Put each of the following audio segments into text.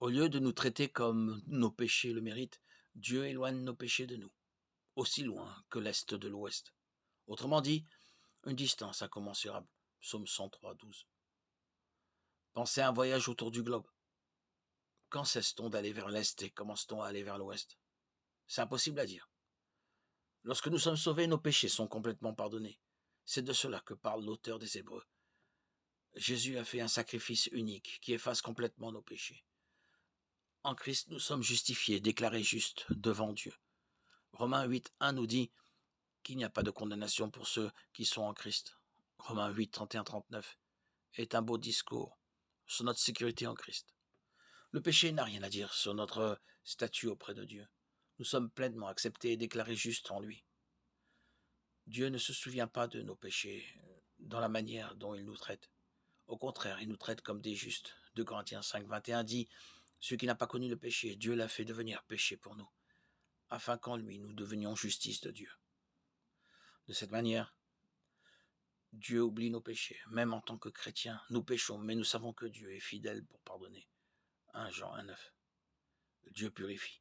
Au lieu de nous traiter comme nos péchés le méritent, Dieu éloigne nos péchés de nous, aussi loin que l'Est de l'Ouest. Autrement dit, une distance incommensurable. Psaume 103, 12. Pensez à un voyage autour du globe. Quand cesse-t-on d'aller vers l'Est et commence-t-on à aller vers l'Ouest? C'est impossible à dire. Lorsque nous sommes sauvés, nos péchés sont complètement pardonnés. C'est de cela que parle l'auteur des Hébreux. Jésus a fait un sacrifice unique qui efface complètement nos péchés. En Christ, nous sommes justifiés, déclarés justes devant Dieu. Romains 8, 1 nous dit qu'il n'y a pas de condamnation pour ceux qui sont en Christ. Romains 8, 31, 39 est un beau discours sur notre sécurité en Christ. Le péché n'a rien à dire sur notre statut auprès de Dieu. Nous sommes pleinement acceptés et déclarés justes en lui. Dieu ne se souvient pas de nos péchés dans la manière dont il nous traite. Au contraire, il nous traite comme des justes. 2 Corinthiens 5, 21 dit « Celui qui n'a pas connu le péché, Dieu l'a fait devenir péché pour nous, afin qu'en lui nous devenions justice de Dieu. » De cette manière, Dieu oublie nos péchés. Même en tant que chrétiens, nous péchons, mais nous savons que Dieu est fidèle pour pardonner. 1 Jean 1, 9. Dieu purifie,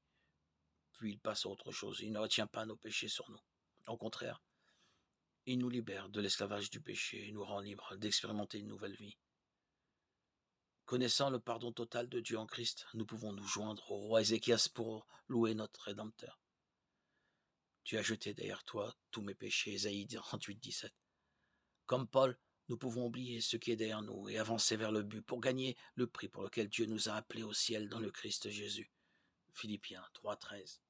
puis il passe à autre chose. Il ne retient pas nos péchés sur nous. Au contraire, il nous libère de l'esclavage du péché et nous rend libres d'expérimenter une nouvelle vie. Connaissant le pardon total de Dieu en Christ, nous pouvons nous joindre au roi Ézéchias pour louer notre Rédempteur. Tu as jeté derrière toi tous mes péchés, Ésaïe 38, 17. Comme Paul, nous pouvons oublier ce qui est derrière nous et avancer vers le but pour gagner le prix pour lequel Dieu nous a appelés au ciel dans le Christ Jésus. Philippiens 3, 13.